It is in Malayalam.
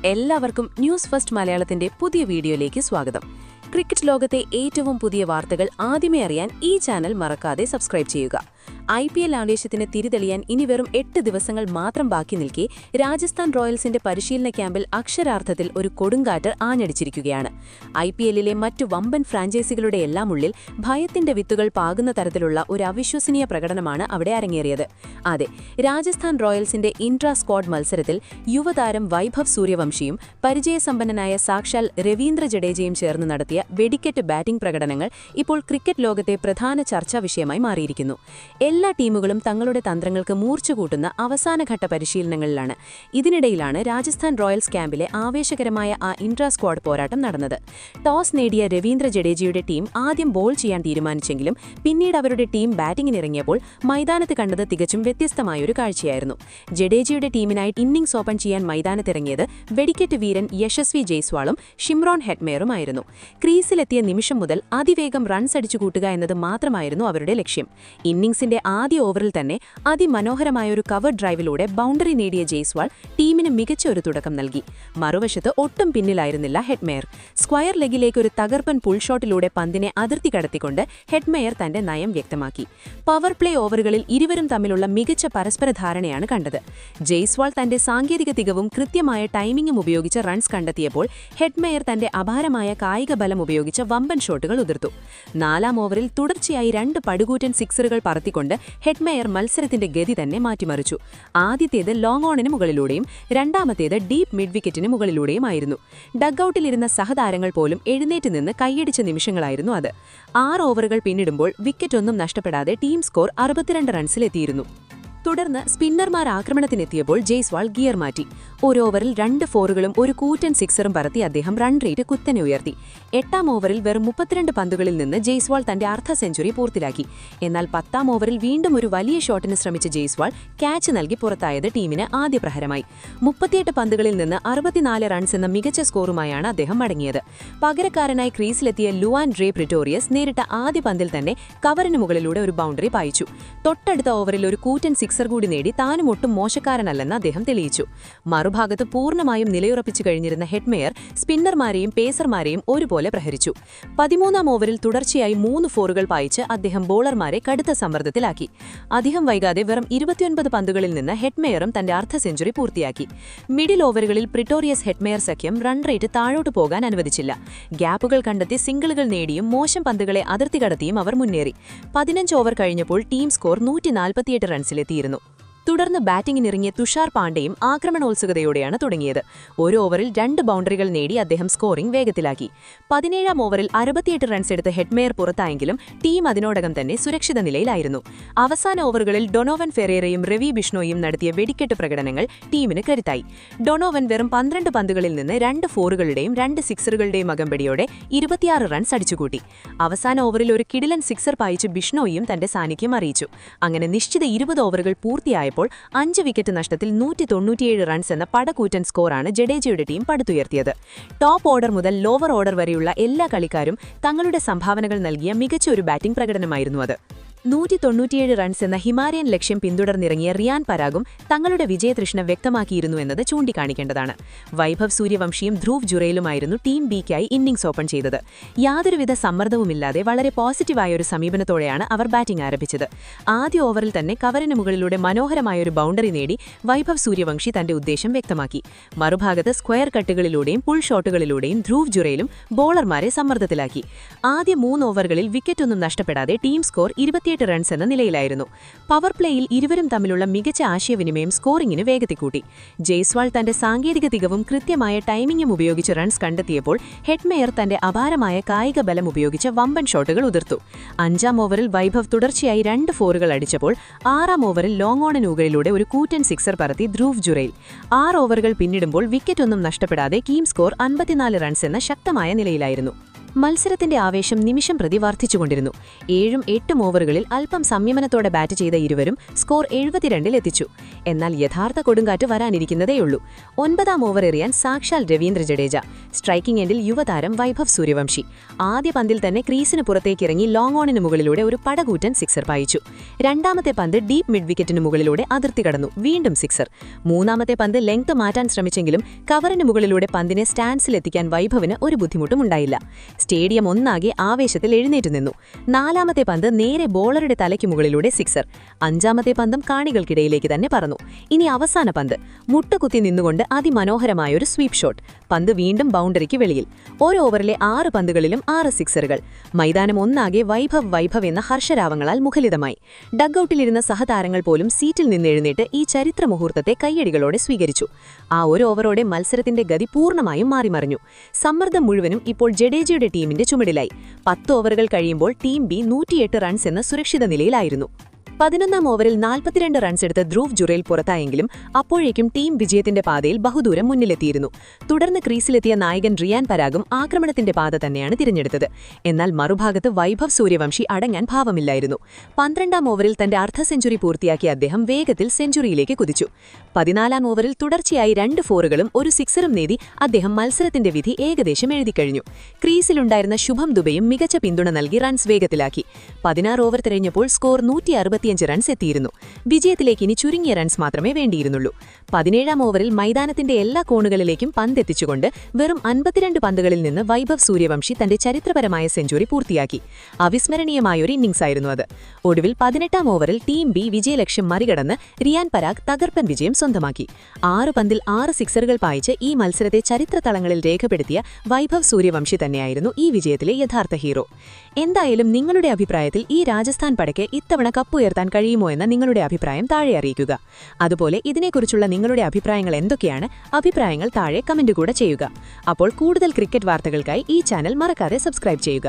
എല്ലാവർക്കും ന്യൂസ് ഫസ്റ്റ് മലയാളത്തിന്റെ പുതിയ വീഡിയോയിലേക്ക് സ്വാഗതം. ക്രിക്കറ്റ് ലോകത്തെ ഏറ്റവും പുതിയ വാർത്തകൾ ആദ്യമേ അറിയാൻ ഈ ചാനൽ മറക്കാതെ സബ്സ്ക്രൈബ് ചെയ്യുക. IPL ആവേശത്തിന് തിരിതെളിയാൻ ഇനി വെറും 8 ദിവസങ്ങൾ മാത്രം ബാക്കി നിൽക്കെ രാജസ്ഥാൻ റോയൽസിന്റെ പരിശീലന ക്യാമ്പിൽ അക്ഷരാർത്ഥത്തിൽ ഒരു കൊടുങ്കാറ്റ് ആഞ്ഞടിച്ചിരിക്കുകയാണ്. IPLലെ മറ്റു വമ്പൻ ഫ്രാഞ്ചൈസികളുടെ എല്ലാം ഉള്ളിൽ ഭയത്തിന്റെ വിത്തുകൾ പാകുന്ന തരത്തിലുള്ള ഒരു അവിശ്വസനീയ പ്രകടനമാണ് അവിടെ അരങ്ങേറിയത്. അതെ, രാജസ്ഥാൻ റോയൽസിന്റെ ഇൻട്രാ സ്ക്വാഡ് മത്സരത്തിൽ യുവതാരം വൈഭവ് സൂര്യവംശിയും പരിചയസമ്പന്നനായ സാക്ഷാൽ രവീന്ദ്ര ജഡേജയും ചേർന്ന് നടത്തിയ വെടിക്കെട്ട് ബാറ്റിംഗ് പ്രകടനങ്ങൾ ഇപ്പോൾ ക്രിക്കറ്റ് ലോകത്തെ പ്രധാന ചർച്ചാ വിഷയമായി മാറിയിരിക്കുന്നു. എല്ലാ ടീമുകളും തങ്ങളുടെ തന്ത്രങ്ങൾക്ക് മൂർച്ച കൂട്ടുന്ന അവസാനഘട്ട പരിശീലനങ്ങളിലാണ്. ഇതിനിടയിലാണ് രാജസ്ഥാൻ റോയൽസ് ക്യാമ്പിലെ ആവേശകരമായ ആ ഇൻട്രാ സ്ക്വാഡ് പോരാട്ടം നടന്നത്. ടോസ് നേടിയ രവീന്ദ്ര ജഡേജയുടെ ടീം ആദ്യം ബോൾ ചെയ്യാൻ തീരുമാനിച്ചെങ്കിലും പിന്നീട് അവരുടെ ടീം ബാറ്റിംഗിനിറങ്ങിയപ്പോൾ മൈതാനത്ത് കണ്ടത് തികച്ചും വ്യത്യസ്തമായൊരു കാഴ്ചയായിരുന്നു. ജഡേജയുടെ ടീമിനായി ഇന്നിംഗ്സ് ഓപ്പൺ ചെയ്യാൻ മൈതാനത്തിറങ്ങിയത് വെടിക്കെട്ട് വീരൻ യശസ്വി ജയ്സ്വാളും ഷിംറോൺ ഹെറ്റ്മെയറുമായിരുന്നു. ക്രീസിലെത്തിയ നിമിഷം മുതൽ അതിവേഗം റൺസ് അടിച്ചുകൂട്ടുക എന്നത് മാത്രമായിരുന്നു അവരുടെ ലക്ഷ്യം. ഇന്നിംഗ്സിന്റെ ആദ്യ ഓവറിൽ തന്നെ അതിമനോഹരമായൊരു കവർ ഡ്രൈവിലൂടെ ബൗണ്ടറി നേടിയ ജയ്സ്വാൾ ടീമിന് മികച്ച ഒരു തുടക്കം നൽകി. മറുവശത്ത് ഒട്ടും പിന്നിലായിരുന്നില്ല ഹെറ്റ്മെയർ. സ്ക്വയർ ലെഗിലേക്ക് ഒരു തകർപ്പൻ പുൾ ഷോട്ടിലൂടെ പന്തിനെ അതിർത്തി കടത്തിക്കൊണ്ട് ഹെറ്റ്മെയർ തന്റെ നയം വ്യക്തമാക്കി. പവർ പ്ലേ ഓവറുകളിൽ ഇരുവരും തമ്മിലുള്ള മികച്ച പരസ്പര ധാരണയാണ് കണ്ടത്. ജയ്സ്വാൾ തന്റെ സാങ്കേതിക തികവും കൃത്യമായ ടൈമിംഗും ഉപയോഗിച്ച് റൺസ് കണ്ടെത്തിയപ്പോൾ ഹെറ്റ്മെയർ തന്റെ അപാരമായ കായിക ബലം ഉപയോഗിച്ച് വമ്പൻ ഷോട്ടുകൾ ഉതിർത്തു. 4-ാം ഓവറിൽ തുടർച്ചയായി 2 പടുകൂറ്റൻ സിക്സറുകൾ പറത്തിക്കൊണ്ട് ഹെറ്റ്മെയർ മത്സരത്തിന്റെ ഗതി തന്നെ മാറ്റിമറിച്ചു. ആദ്യത്തേത് ലോങ് ഓണിന് മുകളിലൂടെയും രണ്ടാമത്തേത് ഡീപ് മിഡ് വിക്കറ്റിന് മുകളിലൂടെയുമായിരുന്നു. ഡഗ്ഔട്ടിലിരുന്ന സഹതാരങ്ങൾ പോലും എഴുന്നേറ്റ് നിന്ന് കൈയടിച്ച നിമിഷങ്ങളായിരുന്നു അത്. 6 ഓവറുകൾ പിന്നിടുമ്പോൾ വിക്കറ്റൊന്നും നഷ്ടപ്പെടാതെ ടീം സ്കോർ 62 റൺസിലെത്തിയിരുന്നു. തുടർന്ന് സ്പിന്നർമാർ ആക്രമണത്തിനെത്തിയപ്പോൾ ജയ്സ്വാൾ ഗിയർ മാറ്റി. ഒരു ഓവറിൽ 2 ഫോറുകളും ഒരു കൂറ്റൻ സിക്സറും പറത്തി അദ്ദേഹം റൺ റേറ്റ് കുത്തനെ ഉയർത്തി. 8-ാം ഓവറിൽ വെറും 32 പന്തുകളിൽ നിന്ന് ജയ്സ്വാൾ തന്റെ അർദ്ധ സെഞ്ചുറി പൂർത്തിയാക്കി. എന്നാൽ 10-ാം ഓവറിൽ വീണ്ടും ഒരു വലിയ ഷോട്ടിന് ശ്രമിച്ച ജയ്സ്വാൾ ക്യാച്ച് നൽകി പുറത്തായത് ടീമിന് ആദ്യ പ്രഹരമായി. 38 പന്തുകളിൽ നിന്ന് 64 റൺസ് എന്ന മികച്ച സ്കോറുമായാണ് അദ്ദേഹം മടങ്ങിയത്. പകരക്കാരനായി ക്രീസിലെത്തിയ ലുവാൻ ഡ്രേ പ്രിറ്റോറിയസ് നേരിട്ട ആദ്യ പന്തിൽ തന്നെ കവറിന് മുകളിലൂടെ ഒരു ബൗണ്ടറി പായിച്ചു. തൊട്ടടുത്ത ഓവറിൽ ഒരു കൂറ്റൻ സിക്സർ കൂടി നേടി താനും ഒട്ടും മോശക്കാരനല്ലെന്ന് അദ്ദേഹം തെളിയിച്ചു. മറുഭാഗത്ത് പൂർണ്ണമായും നിലയുറപ്പിച്ചു കഴിഞ്ഞിരുന്ന ഹെറ്റ്മെയർ സ്പിന്നർമാരെയും പേസർമാരെയും ഒരുപോലെ പ്രഹരിച്ചു. 13-ാം ഓവറിൽ തുടർച്ചയായി 3 ഫോറുകൾ പായിച്ച് അദ്ദേഹം ബോളർമാരെ കടുത്ത സമ്മർദ്ദത്തിലാക്കി. അധികം വൈകാതെ വെറും 29 പന്തുകളിൽ നിന്ന് ഹെറ്റ്മെയറും തന്റെ അർദ്ധ സെഞ്ചുറി പൂർത്തിയാക്കി. മിഡിൽ ഓവറുകളിൽ പ്രിറ്റോറിയസ് ഹെറ്റ്മെയർ സഖ്യം റൺ റേറ്റ് താഴോട്ട് പോകാൻ അനുവദിച്ചില്ല. ഗ്യാപ്പുകൾ കണ്ടെത്തി സിംഗിളുകൾ നേടിയും മോശം പന്തുകളെ അതിർത്തി കടത്തിയും അവർ മുന്നേറി. 15 ഓവർ കഴിഞ്ഞപ്പോൾ ടീം സ്കോർ 148 റൺസിലെത്തിയിരുന്നു. തുടർന്ന് ബാറ്റിംഗിനിറങ്ങിയ തുഷാർ പാണ്ഡെയും ആക്രമണോത്സുകതയോടെയാണ് തുടങ്ങിയത്. ഒരു ഓവറിൽ 2 ബൗണ്ടറികൾ നേടി അദ്ദേഹം സ്കോറിംഗ് വേഗത്തിലാക്കി. 17-ാം ഓവറിൽ 68 റൺസ് എടുത്ത് ഹെറ്റ്മെയർ പുറത്തായെങ്കിലും ടീം അതിനോടകം തന്നെ സുരക്ഷിത നിലയിലായിരുന്നു. അവസാന ഓവറുകളിൽ ഡൊനോവൻ ഫെറേറയും രവി ബിഷ്ണോയും നടത്തിയ വെടിക്കെട്ട് പ്രകടനങ്ങൾ ടീമിന് കരുത്തായി. ഡൊനോവൻ വെറും 12 പന്തുകളിൽ നിന്ന് 2 ഫോറുകളുടെയും 2 സിക്സറുകളുടെയും അകമ്പടിയോടെ 26 റൺസ് അടിച്ചുകൂട്ടി. അവസാന ഓവറിൽ ഒരു കിടിലൻ സിക്സർ പായിച്ച് ബിഷ്ണോയും തന്റെ സാന്നിധ്യം അറിയിച്ചു. അങ്ങനെ നിശ്ചിത 20 ഓവറുകൾ പൂർത്തിയായപ്പോൾ 5 വിക്കറ്റ് നഷ്ടത്തിൽ 197 റൺസ് എന്ന പടകൂറ്റൻ സ്കോറാണ് ജഡേജയുടെ ടീം പടുത്തുയർത്തിയത്. ടോപ്പ് ഓർഡർ മുതൽ ലോവർ ഓർഡർ വരെയുള്ള എല്ലാ കളിക്കാരും തങ്ങളുടെ സംഭാവനകൾ നൽകിയ മികച്ച ഒരു ബാറ്റിംഗ് പ്രകടനമായിരുന്നു അത്. 197 റൺസ് എന്ന ഹിമാലയൻ ലക്ഷ്യം പിന്തുടർന്നിറങ്ങിയ റിയാൻ പരാഗും തങ്ങളുടെ വിജയതൃഷ്ണ വ്യക്തമാക്കിയിരുന്നു എന്നത് ചൂണ്ടിക്കാണിക്കേണ്ടതാണ്. വൈഭവ് സൂര്യവംശിയും ധ്രുവ് ജുറേലുമായിരുന്നു ടീം ബിക്കായി ഇന്നിംഗ്സ് ഓപ്പൺ ചെയ്തത്. യാതൊരുവിധ സമ്മർദ്ദവുമില്ലാതെ വളരെ പോസിറ്റീവായ ഒരു സമീപനത്തോടെയാണ് അവർ ബാറ്റിംഗ് ആരംഭിച്ചത്. ആദ്യ ഓവറിൽ തന്നെ കവറിന് മുകളിലൂടെ മനോഹരമായൊരു ബൗണ്ടറി നേടി വൈഭവ് സൂര്യവംശി തന്റെ ഉദ്ദേശം വ്യക്തമാക്കി. മറുഭാഗത്ത് സ്ക്വയർ കട്ടുകളിലൂടെയും പുൾ ഷോട്ടുകളിലൂടെയും ധ്രുവ് ജുറേലും ബോളർമാരെ സമ്മർദ്ദത്തിലാക്കി. ആദ്യ 3 ഓവറുകളിൽ വിക്കറ്റൊന്നും നഷ്ടപ്പെടാതെ ടീം സ്കോർ 28 റൺസ് എന്ന നിലയിലായിരുന്നു. പവർ പ്ലേയിൽ ഇരുവരും തമ്മിലുള്ള മികച്ച ആശയവിനിമയം സ്കോറിംഗിന് വേഗത്തിൽ കൂട്ടി. ജയ്സ്വാൾ തന്റെ സാങ്കേതിക തികവും കൃത്യമായ ടൈമിംഗും ഉപയോഗിച്ച് റൺസ് കണ്ടെത്തിയപ്പോൾ ഹെറ്റ്മെയർ തന്റെ അപാരമായ കായിക ബലം ഉപയോഗിച്ച് വമ്പൻ ഷോട്ടുകൾ ഉതിർത്തു. 5-ാം ഓവറിൽ വൈഭവ് തുടർച്ചയായി 2 ഫോറുകൾ അടിച്ചപ്പോൾ 6-ാം ഓവറിൽ ലോങ് ഓണിന് മുകളിലൂടെ ഒരു കൂറ്റൻ സിക്സർ പറത്തി ധ്രുവ് ജുറേൽ. 6 ഓവറുകൾ പിന്നിടുമ്പോൾ വിക്കറ്റൊന്നും നഷ്ടപ്പെടാതെ ടീം സ്കോർ 54 റൺസ് എന്ന ശക്തമായ നിലയിലായിരുന്നു. മത്സരത്തിന്റെ ആവേശം നിമിഷം പ്രതി വർദ്ധിച്ചുകൊണ്ടിരുന്നു. 7ഉം 8ഉം ഓവറുകളിൽ അല്പം സംയമനത്തോടെ ബാറ്റ് ചെയ്ത ഇരുവരും സ്കോർ 72-ൽ എത്തിച്ചു. എന്നാൽ യഥാർത്ഥ കൊടുങ്കാറ്റ് വരാനിരിക്കുന്നതേയുള്ളൂ. 9ാം ഓവർ എറിയാൻ സാക്ഷാൽ രവീന്ദ്ര ജഡേജ. സ്ട്രൈക്കിംഗ് എൻഡിൽ യുവതാരം വൈഭവ് സൂര്യവംശി. ആദ്യ പന്തിൽ തന്നെ ക്രീസിന് പുറത്തേക്കിറങ്ങി ലോങ് ഓണിന് മുകളിലൂടെ ഒരു പടകൂറ്റൻ സിക്സർ പായിച്ചു. രണ്ടാമത്തെ പന്ത് ഡീപ് മിഡ് വിക്കറ്റിന് മുകളിലൂടെ അതിർത്തി കടന്നു, വീണ്ടും സിക്സർ. മൂന്നാമത്തെ പന്ത് ലെങ്ത് മാറ്റാൻ ശ്രമിച്ചെങ്കിലും കവറിന് മുകളിലൂടെ പന്തിനെ സ്റ്റാൻഡ്സിലെത്തിക്കാൻ വൈഭവിന് ഒരു ബുദ്ധിമുട്ടും ഉണ്ടായില്ല. സ്റ്റേഡിയം ഒന്നാകെ ആവേശത്തിൽ എഴുന്നേറ്റ് നിന്നു. 4ാമത്തെ പന്ത് നേരെ ബോളറുടെ തലയ്ക്ക് മുകളിലൂടെ സിക്സർ. 5ാമത്തെ പന്തും കാണികൾക്കിടയിലേക്ക് തന്നെ പറന്നു. ഇനി അവസാന പന്ത് മുട്ടുകുത്തി നിന്നുകൊണ്ട് അതിമനോഹരമായൊരു സ്വീപ്പ് ഷോട്ട്. പന്ത് വീണ്ടും ബൗണ്ടറിക്ക് വെളിയിൽ. ഒരു ഓവറിലെ 6 പന്തുകളിലും 6 സിക്സറുകൾ. മൈതാനം ഒന്നാകെ വൈഭവ് എന്ന ഹർഷരാവങ്ങളാൽ മുഖലിതമായി. ഡഗ്ഔട്ടിലിരുന്ന സഹതാരങ്ങൾ പോലും സീറ്റിൽ നിന്ന് എഴുന്നേറ്റ് ഈ ചരിത്ര മുഹൂർത്തത്തെ കയ്യടികളോടെ സ്വീകരിച്ചു. ആ ഒരു ഓവറോടെ മത്സരത്തിന്റെ ഗതി പൂർണ്ണമായും മാറിമറിഞ്ഞു. സമ്മർദ്ദം മുഴുവനും ഇപ്പോൾ ജഡേജയുടെ ടീമിന്റെ ചുമടിലായി. 10 ഓവറുകൾ കഴിയുമ്പോൾ ടീം ബി 108 റൺസ് എന്ന സുരക്ഷിത നിലയിലായിരുന്നു. 11ാം ഓവറിൽ 42 റൺസ് എടുത്ത് ധ്രുവ് ജുറേൽ പുറത്തായെങ്കിലും അപ്പോഴേക്കും ടീം വിജയത്തിന്റെ പാതയിൽ ബഹുദൂരം മുന്നിലെത്തിയിരുന്നു. തുടർന്ന് ക്രീസിലെത്തിയ നായകൻ റിയാൻ പരാഗും ആക്രമണത്തിന്റെ പാത തന്നെയാണ് തിരഞ്ഞെടുത്തത്. എന്നാൽ മറുഭാഗത്ത് വൈഭവ് സൂര്യവംശി അടങ്ങാൻ ഭാവമില്ലായിരുന്നു. 12ാം ഓവറിൽ തന്റെ അർദ്ധ സെഞ്ചുറി പൂർത്തിയാക്കിയ അദ്ദേഹം വേഗത്തിൽ സെഞ്ചുറിയിലേക്ക് കുതിച്ചു. 14ാം ഓവറിൽ തുടർച്ചയായി 2 ഫോറുകളും ഒരു സിക്സറും നേടി അദ്ദേഹം മത്സരത്തിന്റെ വിധി ഏകദേശം എഴുതിക്കഴിഞ്ഞു. ക്രീസിലുണ്ടായിരുന്ന ശുഭം ദുബെയും മികച്ച പിന്തുണ നൽകി റൺസ് വേഗത്തിലാക്കി. 16 ഓവർ തിരഞ്ഞപ്പോൾ സ്കോർ 165 റൺസ് എത്തിയിരുന്നു. വിജയത്തിലേക്ക് ഇനി ചുരുങ്ങിയ റൺസ് മാത്രമേ വേണ്ടിയിരുന്നുള്ളൂ. 17ാം ഓവറിൽ മൈതാനത്തിന്റെ എല്ലാ കോണുകളിലേക്കും പന്തെത്തിച്ചുകൊണ്ട് വെറും 52 പന്തുകളിൽ നിന്ന് വൈഭവ് സൂര്യവംശി തന്റെ ചരിത്രപരമായ സെഞ്ചുറി പൂർത്തിയാക്കി. അവിസ്മരണീയമായൊരു ഇന്നിംഗ്സായിരുന്നു അത്. ഒടുവിൽ 18ാം ഓവറിൽ ടീം ബി വിജയലക്ഷ്യം മറികടന്ന് റിയാൻ പരാഗ് തകർപ്പൻ വിജയം സ്വന്തമാക്കി. 6 പന്തിൽ 6 സിക്സറുകൾ പായിച്ച് ഈ മത്സരത്തെ ചരിത്രതളങ്ങളിൽ രേഖപ്പെടുത്തിയ വൈഭവ് സൂര്യവംശി തന്നെയായിരുന്നു ഈ വിജയത്തിലെ യഥാർത്ഥ ഹീറോ. എന്തായാലും നിങ്ങളുടെ അഭിപ്രായത്തിൽ ഈ രാജസ്ഥാൻ പടയ്ക്ക് ഇത്തവണ കപ്പ് ഉയർത്താൻ കഴിയുമോ എന്ന നിങ്ങളുടെ അഭിപ്രായം താഴെ അറിയിക്കുക. അതുപോലെ ഇതിനെക്കുറിച്ചുള്ള നിങ്ങളുടെ അഭിപ്രായങ്ങൾ എന്തൊക്കെയാണ്? അഭിപ്രായങ്ങൾ താഴെ കമന്റ് കൂടെ ചെയ്യുക. അപ്പോൾ കൂടുതൽ ക്രിക്കറ്റ് വാർത്തകൾക്കായി ഈ ചാനൽ മറക്കാതെ സബ്സ്ക്രൈബ് ചെയ്യുക.